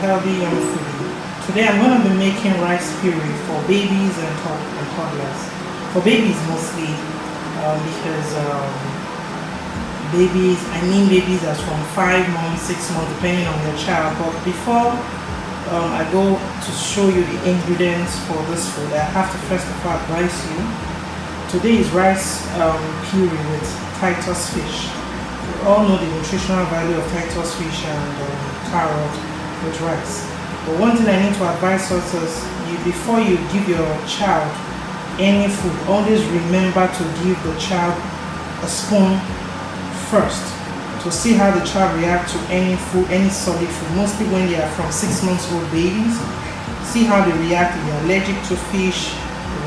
healthy young food. Today I'm going to be making rice puree for babies and toddlers. For babies mostly, because babies as from 5 months, 6 months, depending on your child. But before I go to show you the ingredients for this food, I have to first of all advise you. Today is rice puree with Titus fish. We all know the nutritional value of Titus fish and carrot with rice. But one thing I need to advise us is before you give your child any food, always remember to give the child a spoon first to see how the child reacts to any food, any solid food, mostly when they are from 6 months old babies. See how they react. If they're allergic to fish,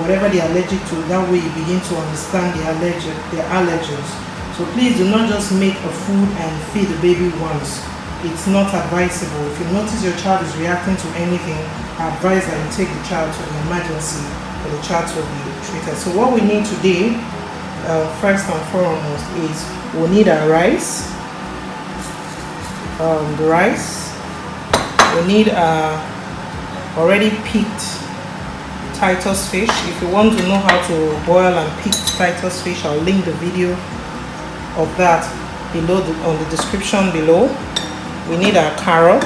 whatever they're allergic to, that way you begin to understand their allergies. So please do not just make a food and feed the baby once. It's not advisable. If you notice your child is reacting to anything, I advise that you take the child to an emergency for the child to be treated. So what we need today, first and foremost, is we need our rice. The rice. We need already picked Titus fish. If you want to know how to boil and pick Titus fish, I'll link the video of that below on the description below. We need our carrot.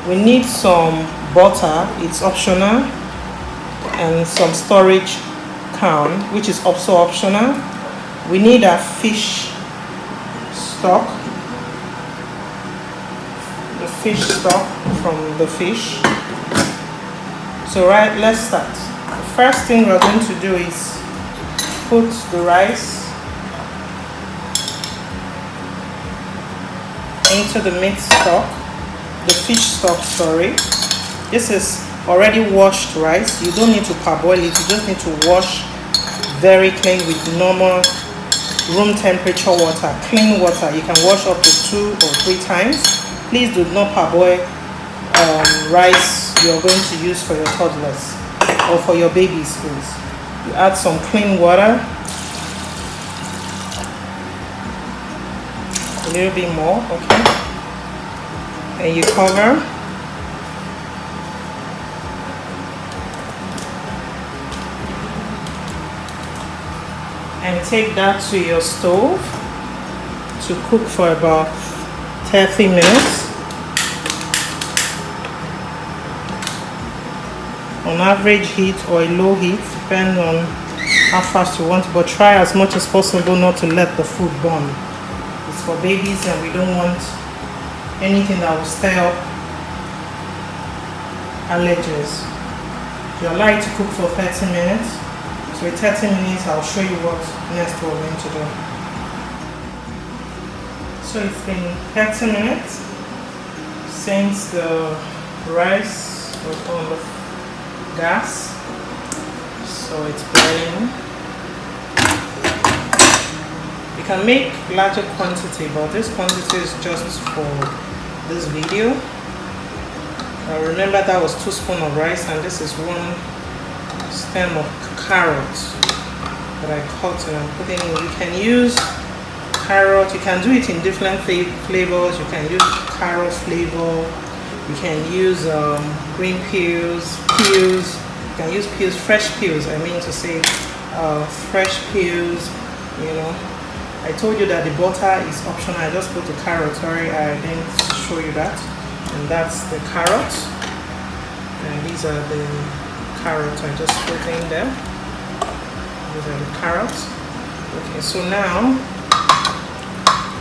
We need some butter, it's optional, and some storage can, which is also optional. We need our fish stock, the fish stock from the fish. So right, let's start. The first thing we're going to do is put the rice into the meat stock, the fish stock, sorry. This is already washed rice. You don't need to parboil it, you just need to wash very clean with normal room temperature water, clean water. You can wash up to 2 or 3 times. Please do not parboil rice you're going to use for your toddlers or for your babies, please. You add some clean water, a little bit more, okay, and you cover. And take that to your stove to cook for about 30 minutes. On average heat or a low heat, depending on how fast you want it, but try as much as possible not to let the food burn. It's for babies and we don't want anything that will stir up allergies. You allow it to cook for 30 minutes. So in 30 minutes I'll show you what next we're going to do. So it's been 30 minutes since the rice was on the gas, so it's boiling. You can make larger quantity, but this quantity is just for this video. Remember that was 2 spoons of rice, and this is 1 stem of carrot that I cut and I'm putting in. You can use carrot, you can do it in different flavors. You can use carrot flavor, you can use green peels, you can use peels, fresh peels, I mean to say fresh peels, you know. I told you that the butter is optional. I just put the carrot, sorry I didn't show you that. And that's the carrot, and these are the carrots I just put in there. These are the carrots. Okay, so now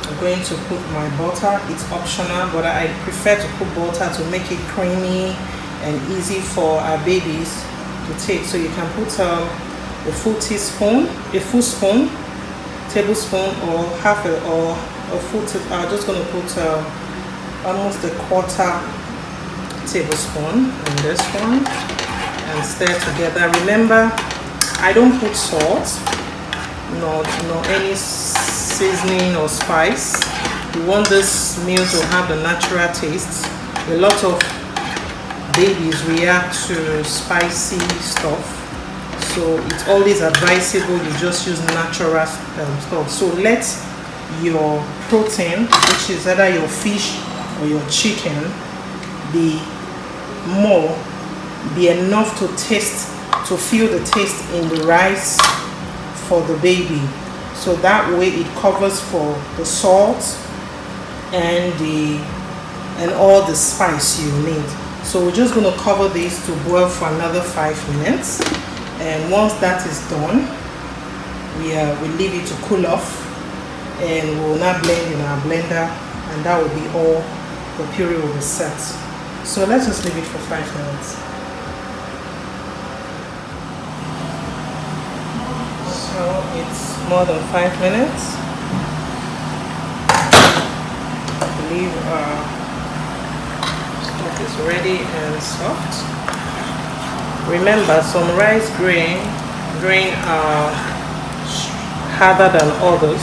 I'm going to put my butter. It's optional, but I prefer to put butter to make it creamy and easy for our babies to take. So you can put a full teaspoon, a full spoon, tablespoon, or half a full tablespoon. I'm just going to put almost a 1/4 tablespoon in this one and stir together. Remember, I don't put salt, no any seasoning or spice. You want this meal to have the natural taste. A lot of babies react to spicy stuff, so it's always advisable you just use natural stuff. So let your protein, which is either your fish or your chicken, be more, be enough to taste, to feel the taste in the rice for the baby. So that way it covers for the salt and all the spice you need. So we're just going to cover this to boil for another 5 minutes, and once that is done, we leave it to cool off, and we'll now blend in our blender, and that will be all. The puree will be set. So let's just leave it for 5 minutes. So it's more than 5 minutes. I believe our stuff is ready and soft. Remember, some rice grain are harder than others.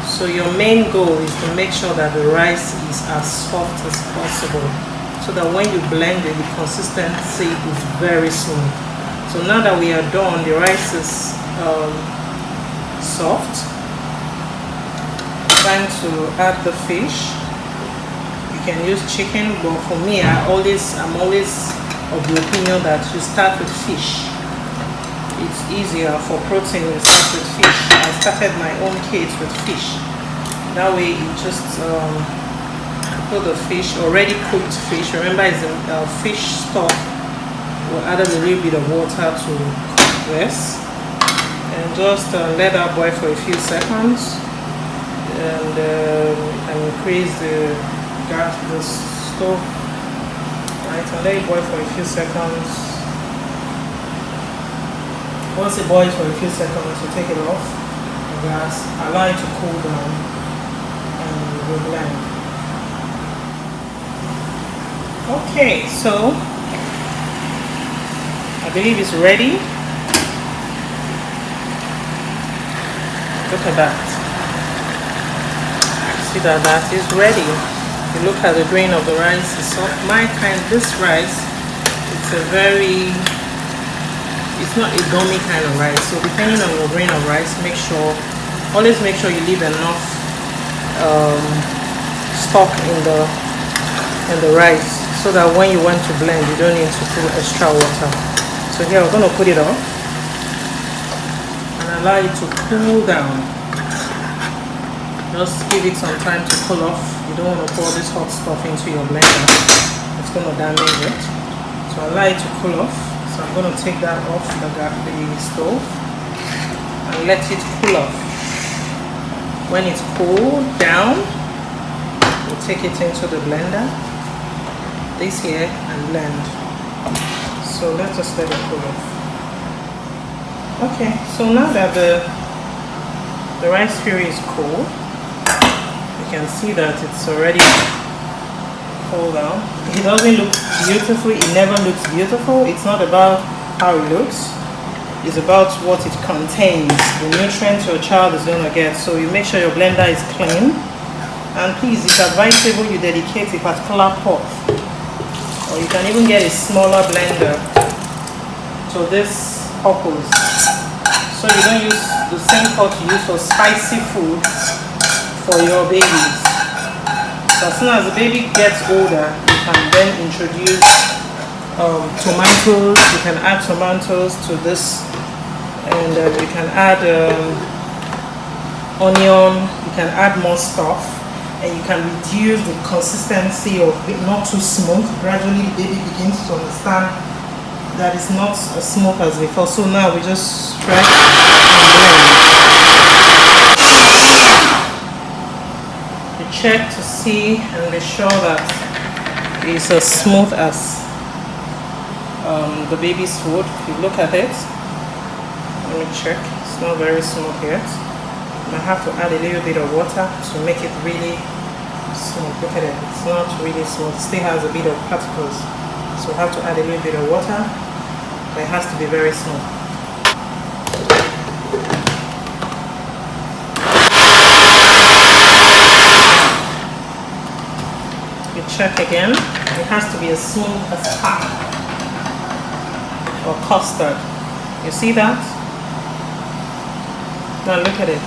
So your main goal is to make sure that the rice is as soft as possible, so that when you blend it, the consistency is very smooth. So now that we are done, the rice is soft. Time to add the fish. You can use chicken, but for me, I'm always of the opinion that you start with fish. It's easier for protein. You start with fish. I started my own kids with fish. That way, you just put the fish, already cooked fish. Remember, it's a fish stock. We'll add a little bit of water to cook this, and just let that boil for a few seconds, and increase the gas, the stove, right, and let it boil for a few seconds. Once it boils for a few seconds, you take it off the gas, allow it to cool down, and we'll blend. Okay, so I believe it's ready. Look at that. See that is ready. You look at the grain of the rice, it's soft. This rice, it's not a gummy kind of rice. So depending on your grain of rice, always make sure you leave enough stock in the rice, so that when you want to blend, you don't need to put extra water. So here we're going to put it off and allow it to cool down. Just give it some time to cool off. You don't want to pour this hot stuff into your blender. It's going to damage it. So allow it to cool off. So I'm going to take that off the stove and let it cool off. When it's cooled down, we'll take it into the blender, this here, and blend. So let's just let it cool off. Okay, so now that the rice puree is cool, you can see that it's already cooled down. It doesn't look beautiful. It never looks beautiful. It's not about how it looks. It's about what it contains, the nutrients your child is going to get. So you make sure your blender is clean. And please, it's advisable you dedicate a particular pot, or you can even get a smaller blender to this purpose. So you don't use the same pot you use for spicy food for your babies. So as soon as the baby gets older, you can then introduce tomatoes. You can add tomatoes to this, and you can add onion. You can add more stuff, and you can reduce the consistency of it, not too smooth. Gradually, the baby begins to understand that it's not as smooth as before. So now we just spread and blend. You check to see and be sure that it's as smooth as the baby's food. If you look at it, let me check. It's not very smooth yet. I have to add a little bit of water to make it really smooth. Look at it. It's not really smooth. It still has a bit of particles. So I have to add a little bit of water, but it has to be very smooth. You check again. It has to be as smooth as pap or custard. You see that? Now look at it.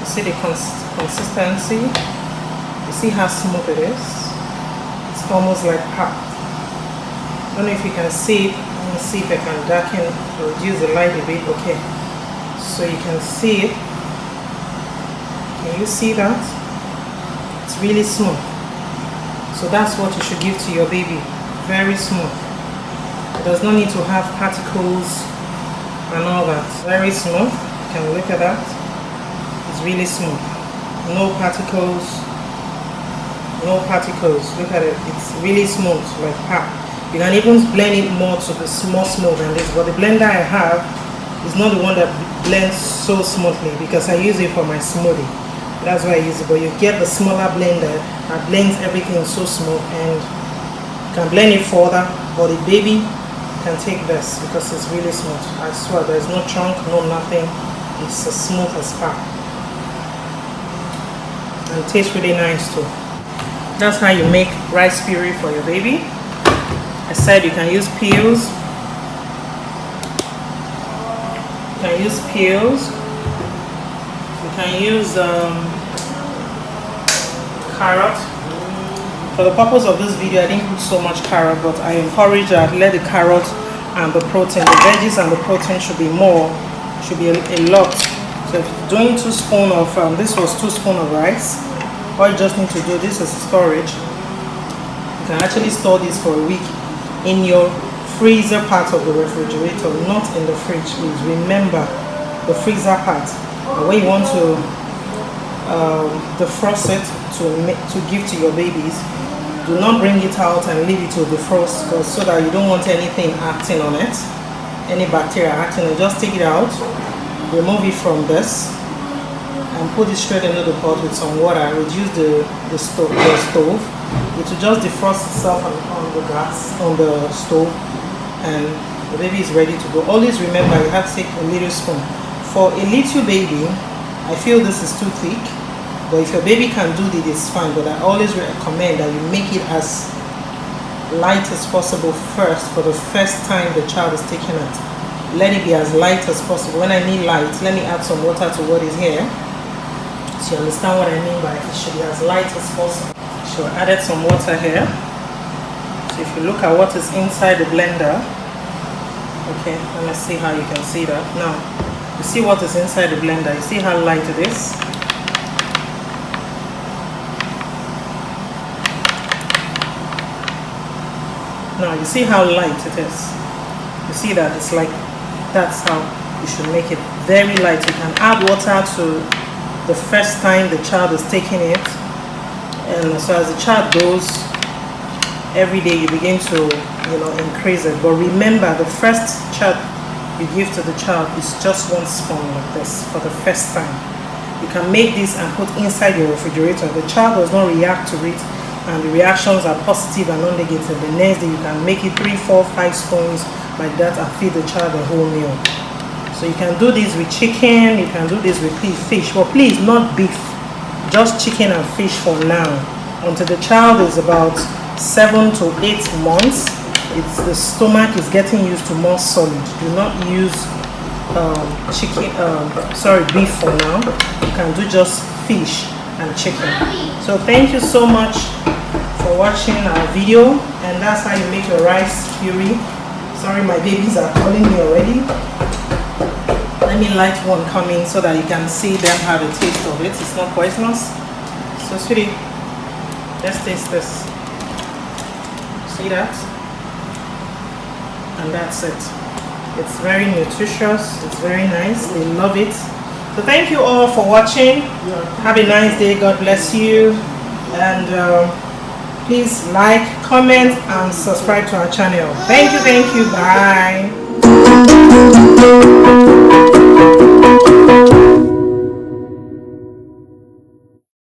You see the consistency? You see how smooth it is? It's almost like pap. I don't know if you can see it. Let me see if I can darken or reduce the light a bit. Okay, so you can see it. Can you see that? It's really smooth. So that's what you should give to your baby. Very smooth. It does not need to have particles and all that. Very smooth. You can look at that. It's really smooth. No particles. No particles. Look at it. It's really smooth, like pap. You can even blend it more to the more smooth than this. But the blender I have is not the one that blends so smoothly because I use it for my smoothie. That's why I use it. But you get the smaller blender that blends everything so smooth, and you can blend it further. But the baby can take this because it's really smooth. I swear there's no chunk, no nothing. It's as smooth as pap. And it tastes really nice too. That's how you make rice puree for your baby. I said you can use peels. You can use peels. You can use carrot. For the purpose of this video, I didn't put so much carrot, but I encourage that let the carrot and the protein, the veggies and the protein should be more, should be a lot. So if you're doing 2 spoons of, this was 2 spoons of rice. All you just need to do, this is storage. You can actually store this for a week in your freezer part of the refrigerator, not in the fridge. Please remember the freezer part. And when you want to defrost it to give to your babies, do not bring it out and leave it to defrost, because so that you don't want anything acting on it, any bacteria acting on it. Just take it out, remove it from this, and put it straight into the pot with some water. Reduce the stove. It will just defrost itself on the gas, on the stove, and the baby is ready to go. Always remember you have to take a little spoon. For a little baby, I feel this is too thick, but if your baby can do it, it's fine. But I always recommend that you make it as light as possible first for the first time the child is taking it. Let it be as light as possible. When I mean light, let me add some water to what is here, so you understand what I mean by it should be as light as possible. So I added some water here. So if you look at what is inside the blender, okay, let me see how you can see that. Now, you see what is inside the blender. You see how light it is? Now, you see how light it is? You see that it's like, that's how you should make it. Very light. You can add water to the first time the child is taking it. And so as the child goes, every day you begin to, increase it. But remember, the first child you give to the child is just 1 spoon like this for the first time. You can make this and put inside your refrigerator. The child does not react to it, and the reactions are positive and non-negative. The next day you can make it 3, 4, 5 spoons like that and feed the child a whole meal. So you can do this with chicken, you can do this with fish, but please not beef, just chicken and fish for now, until the child is about 7 to 8 months. The stomach is getting used to more solid. Do not use beef for now. You can do just fish and chicken. So thank you so much for watching our video, and that's how you make your rice puree. Sorry, my babies are calling me already. Let me light one coming so that you can see them have a taste of it. It's not poisonous. So sweetie, let's taste this. See that? And that's it. It's very nutritious. It's very nice. They love it. So thank you all for watching. Have a nice day. God bless you. And please like, comment, and subscribe to our channel. Thank you. Bye.